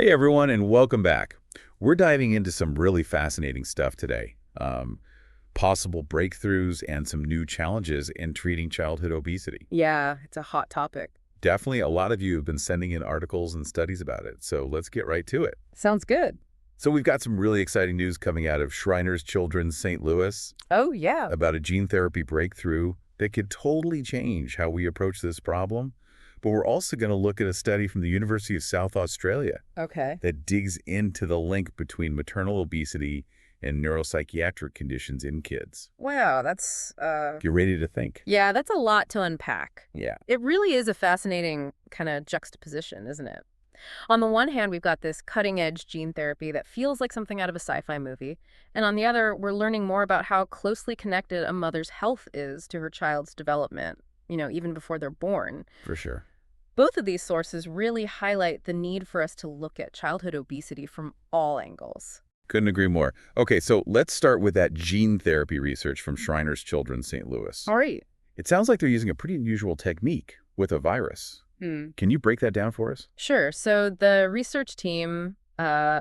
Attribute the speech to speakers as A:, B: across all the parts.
A: Hey everyone, and welcome back. We're diving into some really fascinating stuff today. Possible breakthroughs and some new challenges in treating childhood obesity.
B: Yeah, it's a hot topic.
A: Definitely a lot of you have been sending in articles and studies about it, so let's get right to it.
B: Sounds good.
A: So we've got some really exciting news coming out of Shriners Children's St. Louis
B: Oh, yeah.
A: about a gene therapy breakthrough that could totally change how we approach this problem. But we're also going to look at a study from the University of South Australia
B: Okay.
A: that digs into the link between maternal obesity and neuropsychiatric conditions in kids.
B: Wow,
A: You ready to think?
B: yeah, that's a lot to unpack.
A: Yeah.
B: It really is a fascinating kind of juxtaposition, isn't it? On the one hand, we've got this cutting-edge gene therapy that feels like something out of a sci-fi movie. And on the other, we're learning more about how closely connected a mother's health is to her child's development, even before they're born.
A: For sure.
B: Both of these sources really highlight the need for us to look at childhood obesity from all angles.
A: Couldn't agree more. Okay, so let's start with that gene therapy research from Shriners Children's St. Louis.
B: All right.
A: It sounds like they're using a pretty unusual technique with a virus. Can you break that down for us?
B: Sure. So the research team,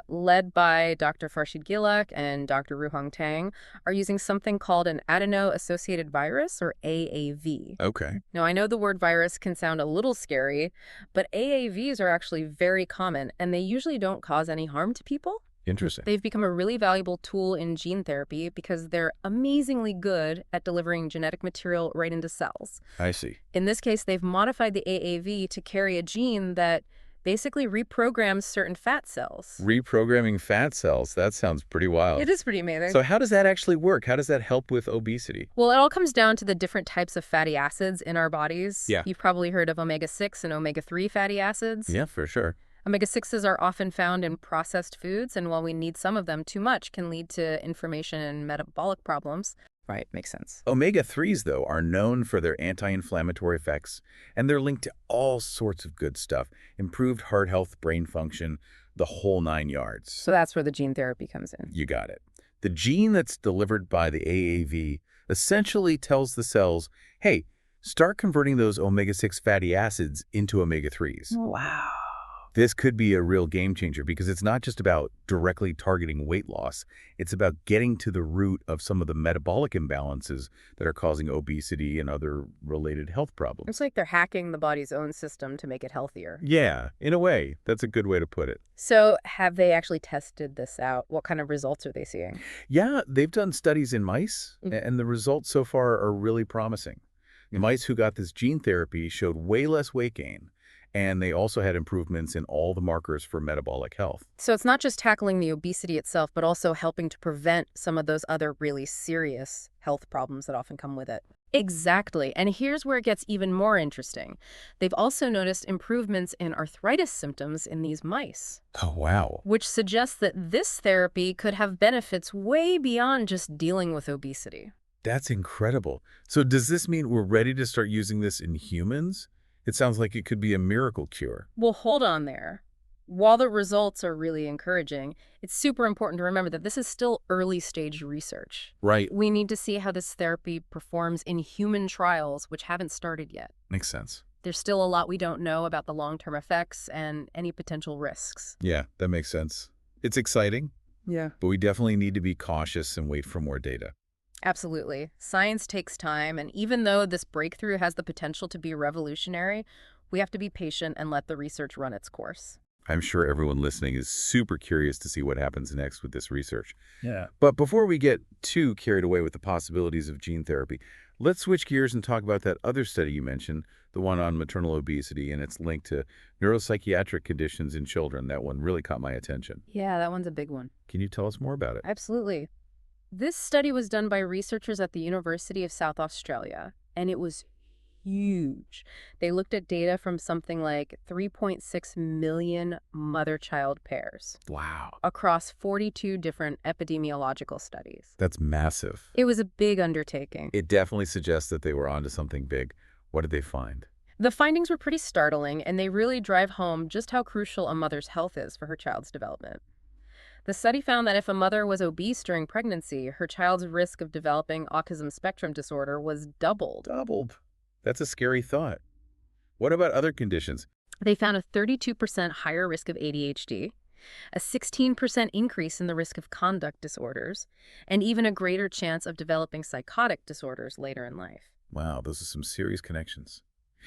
B: led by Dr. Farshid Gilak and Dr. Ruhong Tang, are using something called an adeno-associated virus, or AAV.
A: Okay.
B: Now, I know the word virus can sound a little scary, but AAVs are actually very common, and they usually don't cause any harm to people.
A: Interesting.
B: They've become a really valuable tool in gene therapy because they're amazingly good at delivering genetic material right into cells.
A: I see.
B: In this case, they've modified the AAV to carry a gene that basically reprograms certain fat cells.
A: Reprogramming fat cells, that sounds pretty wild.
B: It is pretty amazing.
A: So how does that actually work? How does that help with obesity?
B: Well, it all comes down to the different types of fatty acids in our bodies.
A: Yeah.
B: You've probably heard of omega-6 and omega-3 fatty acids.
A: Yeah, for sure.
B: Omega-6s are often found in processed foods, and while we need some of them, too much can lead to inflammation and metabolic problems.
C: Right, makes sense.
A: Omega-3s, though, are known for their anti-inflammatory effects, and they're linked to all sorts of good stuff. Improved heart health, brain function, the whole 9 yards.
B: So that's where the gene therapy comes in.
A: You got it. The gene that's delivered by the AAV essentially tells the cells, hey, start converting those omega-6 fatty acids into omega-3s.
C: Wow.
A: This could be a real game changer because it's not just about directly targeting weight loss. It's about getting to the root of some of the metabolic imbalances that are causing obesity and other related health problems.
B: It's like they're hacking the body's own system to make it healthier.
A: Yeah, in a way. That's a good way to put it.
B: So have they actually tested this out? What kind of results are they seeing?
A: Yeah, they've done studies in mice,
B: Mhm.
A: and the results so far are really promising. The mice who got this gene therapy showed way less weight gain, and they also had improvements in all the markers for metabolic health.
B: So it's not just tackling the obesity itself, but also helping to prevent some of those other really serious health problems that often come with it. Exactly. And here's where it gets even more interesting. They've also noticed improvements in arthritis symptoms in these mice,
A: Oh, wow.
B: which suggests that this therapy could have benefits way beyond just dealing with obesity.
A: That's incredible. So does this mean we're ready to start using this in humans? It sounds like it could be a miracle cure.
B: Well, hold on there. While the results are really encouraging, it's super important to remember that this is still early stage research.
A: Right.
B: We need to see how this therapy performs in human trials, which haven't started yet.
A: Makes sense.
B: There's still a lot we don't know about the long-term effects and any potential risks.
A: Yeah, that makes sense. It's exciting,
B: Yeah.
A: but we definitely need to be cautious and wait for more data.
B: Absolutely. Science takes time, and even though this breakthrough has the potential to be revolutionary, we have to be patient and let the research run its course.
A: I'm sure everyone listening is super curious to see what happens next with this research.
C: Yeah.
A: But before we get too carried away with the possibilities of gene therapy, let's switch gears and talk about that other study you mentioned, the one on maternal obesity and its link to neuropsychiatric conditions in children. That one really caught my attention.
B: Yeah, that one's a big one.
A: Can you tell us more about it?
B: Absolutely. This study was done by researchers at the University of South Australia, and it was huge. They looked at data from something like 3.6 million mother-child pairs
A: Wow.
B: across 42 different epidemiological studies.
A: That's massive.
B: It was a big undertaking.
A: It definitely suggests that they were onto something big. What did they find?
B: The findings were pretty startling, and they really drive home just how crucial a mother's health is for her child's development. The study found that if a mother was obese during pregnancy, her child's risk of developing autism spectrum disorder was doubled.
A: Doubled. That's a scary thought. What about other conditions?
B: They found a 32% higher risk of ADHD a 16% increase in the risk of conduct disorders, and even a greater chance of developing psychotic disorders later in life.
A: Wow, those are some serious connections.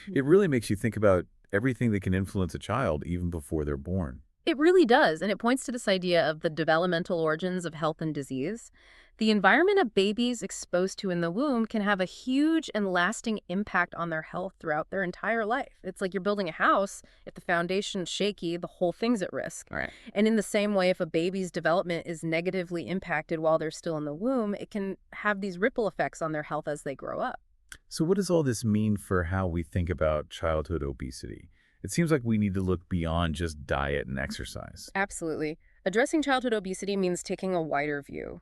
A: It
B: Mhm.
A: really makes you think about everything that can influence a child even before they're born.
B: It really does, and it points to this idea of the developmental origins of health and disease. The environment a baby's exposed to in the womb can have a huge and lasting impact on their health throughout their entire life. It's like you're building a house. If the foundation's shaky, the whole thing's at risk.
A: Right.
B: And in the same way, if a baby's development is negatively impacted while they're still in the womb, it can have these ripple effects on their health as they grow up.
A: So what does all this mean for how we think about childhood obesity? It seems like we need to look beyond just diet and exercise.
B: Absolutely. Addressing childhood obesity means taking a wider view.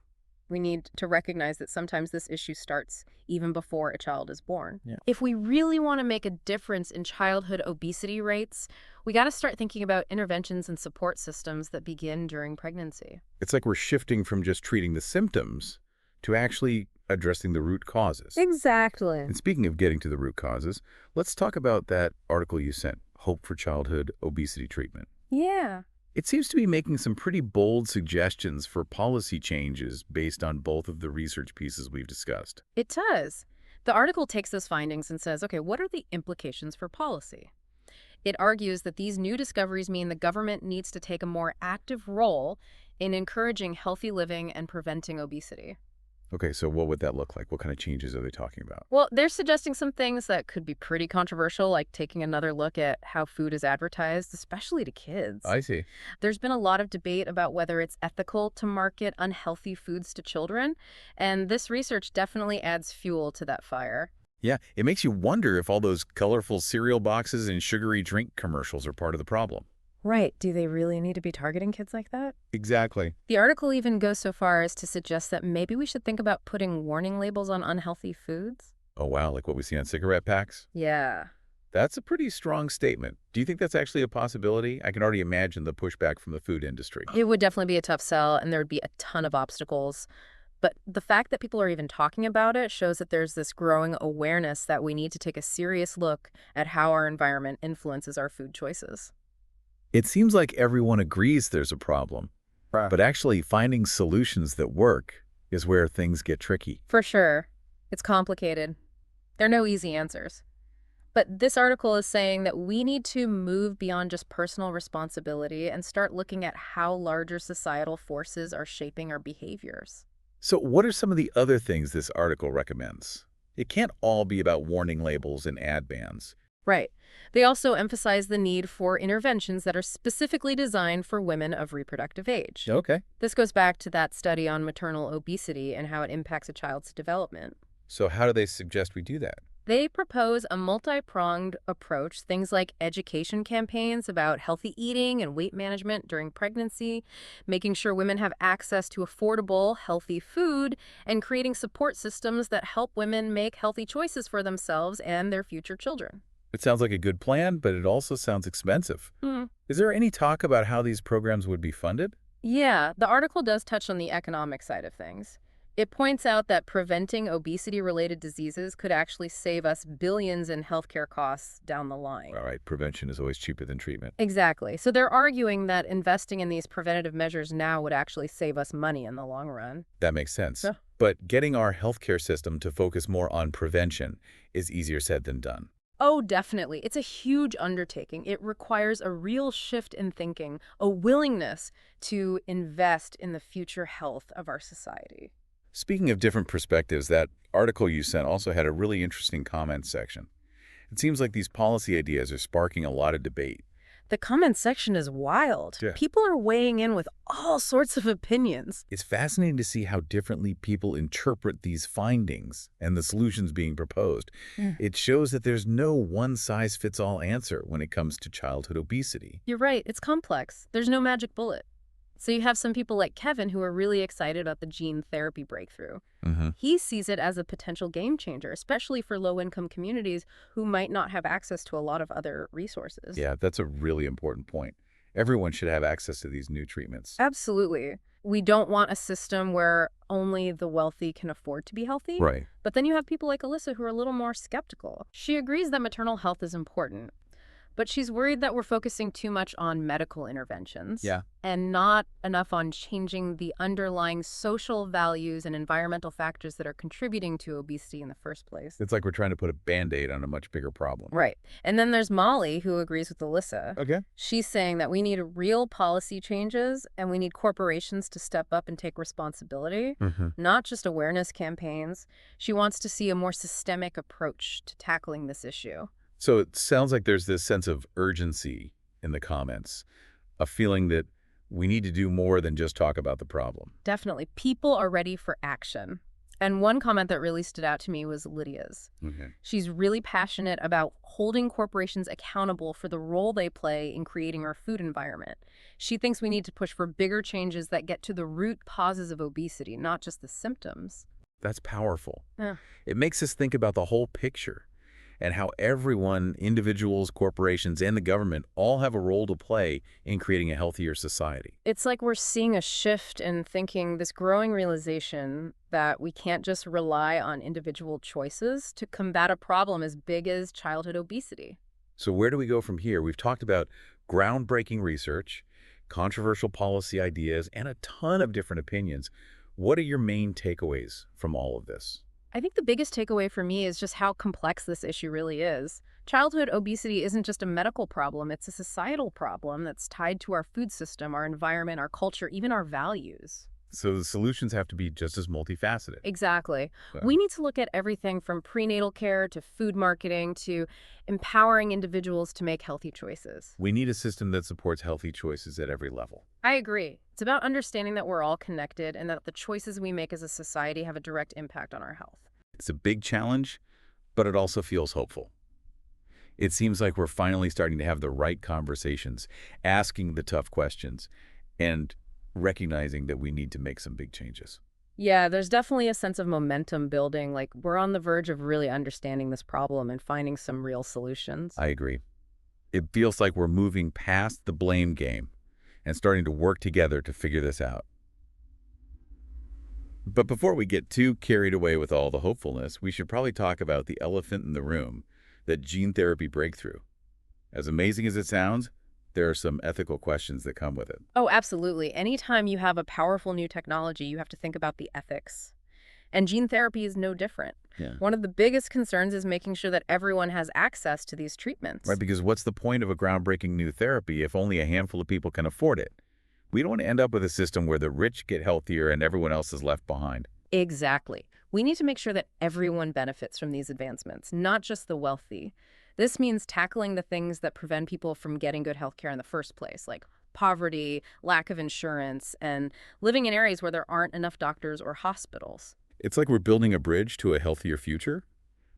B: We need to recognize that sometimes this issue starts even before a child is born.
A: Yeah.
B: If we really want to make a difference in childhood obesity rates, we got to start thinking about interventions and support systems that begin during pregnancy.
A: It's like we're shifting from just treating the symptoms to actually addressing the root causes.
B: Exactly.
A: And speaking of getting to the root causes, let's talk about that article you sent, Hope for Childhood Obesity Treatment.
B: Yeah.
A: It seems to be making some pretty bold suggestions for policy changes based on both of the research pieces we've discussed.
B: It does. The article takes those findings and says, okay, what are the implications for policy? It argues that these new discoveries mean the government needs to take a more active role in encouraging healthy living and preventing obesity.
A: Okay, so what would that look like? What kind of changes are they talking about?
B: Well, they're suggesting some things that could be pretty controversial, like taking another look at how food is advertised, especially to kids.
A: I see.
B: There's been a lot of debate about whether it's ethical to market unhealthy foods to children, and this research definitely adds fuel to that fire.
A: Yeah, it makes you wonder if all those colorful cereal boxes and sugary drink commercials are part of the problem.
B: Right. Do they really need to be targeting kids like that?
A: Exactly.
B: The article even goes so far as to suggest that maybe we should think about putting warning labels on unhealthy foods.
A: Oh, wow, like what we see on cigarette packs?
B: Yeah.
A: That's a pretty strong statement. Do you think that's actually a possibility? I can already imagine the pushback from the food industry.
B: It would definitely be a tough sell, and there would be a ton of obstacles. But the fact that people are even talking about it shows that there's this growing awareness that we need to take a serious look at how our environment influences our food choices.
A: It seems like everyone agrees there's a problem,
C: Right.
A: but actually finding solutions that work is where things get tricky.
B: For sure. It's complicated. There are no easy answers. But this article is saying that we need to move beyond just personal responsibility and start looking at how larger societal forces are shaping our behaviors.
A: So what are some of the other things this article recommends? It can't all be about warning labels and ad bans.
B: Right. They also emphasize the need for interventions that are specifically designed for women of reproductive age.
A: Okay.
B: This goes back to that study on maternal obesity and how it impacts a child's development.
A: So how do they suggest we do that?
B: They propose a multi-pronged approach, things like education campaigns about healthy eating and weight management during pregnancy, making sure women have access to affordable, healthy food, and creating support systems that help women make healthy choices for themselves and their future children.
A: It sounds like a good plan, but it also sounds expensive. Is there any talk about how these programs would be funded?
B: Yeah, the article does touch on the economic side of things. It points out that preventing obesity-related diseases could actually save us billions in healthcare costs down the line.
A: All right, prevention is always cheaper than treatment.
B: Exactly. So they're arguing that investing in these preventative measures now would actually save us money in the long run.
A: That makes sense.
B: Yeah.
A: But getting our healthcare system to focus more on prevention is easier said than done.
B: Oh, definitely. It's a huge undertaking. It requires a real shift in thinking, a willingness to invest in the future health of our society.
A: Speaking of different perspectives, that article you sent also had a really interesting comment section. It seems like these policy ideas are sparking a lot of debate.
B: The comment section is wild.
A: Yeah.
B: People are weighing in with all sorts of opinions.
A: It's fascinating to see how differently people interpret these findings and the solutions being proposed. It shows that there's no one-size-fits-all answer when it comes to childhood obesity.
B: You're right. It's complex. There's no magic bullet. So you have some people like Kevin who are really excited about the gene therapy breakthrough. He sees it as a potential game changer, especially for low-income communities who might not have access to a lot of other resources.
A: Yeah, that's a really important point. Everyone should have access to these new treatments.
B: Absolutely. We don't want a system where only the wealthy can afford to be healthy.
A: Right.
B: But then you have people like Alyssa who are a little more skeptical. She agrees that maternal health is important, But she's worried that we're focusing too much on medical interventions
A: Yeah.
B: and not enough on changing the underlying social values and environmental factors that are contributing to obesity in the first place.
A: It's like we're trying to put a Band-Aid on a much bigger problem.
B: Right. And then there's Molly, who agrees with Alyssa.
A: Okay.
B: She's saying that we need real policy changes and we need corporations to step up and take responsibility, not just awareness campaigns. She wants to see a more systemic approach to tackling this issue.
A: So it sounds like there's this sense of urgency in the comments, a feeling that we need to do more than just talk about the problem.
B: Definitely. People are ready for action. And one comment that really stood out to me was Lydia's.
A: Okay.
B: She's really passionate about holding corporations accountable for the role they play in creating our food environment. She thinks we need to push for bigger changes that get to the root causes of obesity, not just the symptoms.
A: That's powerful.
B: Yeah.
A: It makes us think about the whole picture and how everyone, individuals, corporations, and the government all have a role to play in creating a healthier society.
B: It's like we're seeing a shift in thinking, this growing realization that we can't just rely on individual choices to combat a problem as big as childhood obesity.
A: So where do we go from here? We've talked about groundbreaking research, controversial policy ideas, and a ton of different opinions. What are your main takeaways from all of this?
B: I think the biggest takeaway for me is just how complex this issue really is. Childhood obesity isn't just a medical problem, it's a societal problem that's tied to our food system, our environment, our culture, even our values.
A: So the solutions have to be just as multifaceted.
B: Exactly.
A: So,
B: We need to look at everything from prenatal care to food marketing to empowering individuals to make healthy choices.
A: we need a system that supports healthy choices at every level.
B: I agree. It's about understanding that we're all connected and that the choices we make as a society have a direct impact on our health.
A: It's a big challenge, but it also feels hopeful. It seems like we're finally starting to have the right conversations, asking the tough questions, and recognizing that we need to make some big changes.
B: Yeah, there's definitely a sense of momentum building, like we're on the verge of really understanding this problem and finding some real solutions.
A: I agree. It feels like we're moving past the blame game and starting to work together to figure this out. But before we get too carried away with all the hopefulness, we should probably talk about the elephant in the room, that gene therapy breakthrough. As amazing as it sounds, there are some ethical questions that come with it.
B: Oh, absolutely. Anytime you have a powerful new technology, you have to think about the ethics. And gene therapy is no different.
A: Yeah.
B: One of the biggest concerns is making sure that everyone has access to these treatments.
A: Right, because what's the point of a groundbreaking new therapy if only a handful of people can afford it? We don't want to end up with a system where the rich get healthier and everyone else is left behind.
B: Exactly. We need to make sure that everyone benefits from these advancements, not just the wealthy. This means tackling the things that prevent people from getting good health care in the first place, like poverty, lack of insurance, and living in areas where there aren't enough doctors or hospitals.
A: It's like we're building a bridge to a healthier future,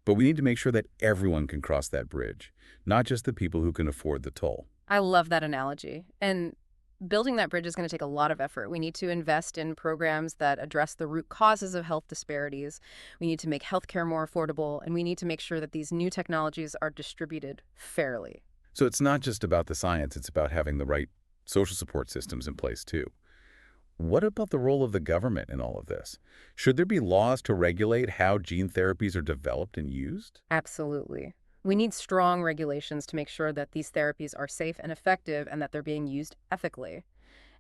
A: but we need to make sure that everyone can cross that bridge, not just the people who can afford the toll.
B: I love that analogy. And building that bridge is going to take a lot of effort. We need to invest in programs that address the root causes of health disparities. We need to make healthcare more affordable, and we need to make sure that these new technologies are distributed fairly.
A: So it's not just about the science, it's about having the right social support systems in place too. What about the role of the government in all of this? Should there be laws to regulate how gene therapies are developed and used?
B: Absolutely. We need strong regulations to make sure that these therapies are safe and effective and that they're being used ethically.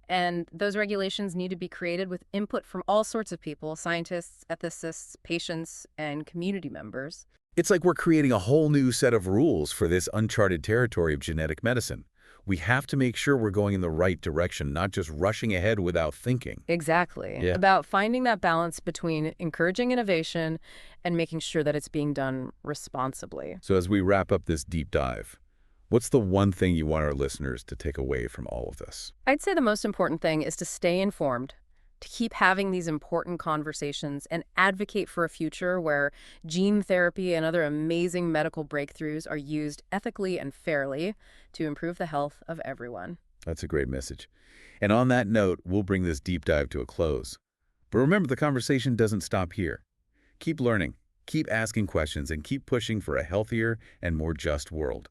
B: And those regulations need to be created with input from all sorts of people, scientists, ethicists, patients, and community members.
A: It's like we're creating a whole new set of rules for this uncharted territory of genetic medicine. We have to make sure we're going in the right direction, not just rushing ahead without thinking.
B: Exactly.
A: Yeah.
B: About finding that balance between encouraging innovation and making sure that it's being done responsibly.
A: So as we wrap up this deep dive, what's the one thing you want our listeners to take away from all of this?
B: I'd say the most important thing is to stay informed, to keep having these important conversations and advocate for a future where gene therapy and other amazing medical breakthroughs are used ethically and fairly to improve the health of everyone.
A: That's a great message. And on that note, we'll bring this deep dive to a close. But remember, the conversation doesn't stop here. Keep learning, keep asking questions, and keep pushing for a healthier and more just world.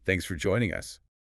A: Thanks for joining us.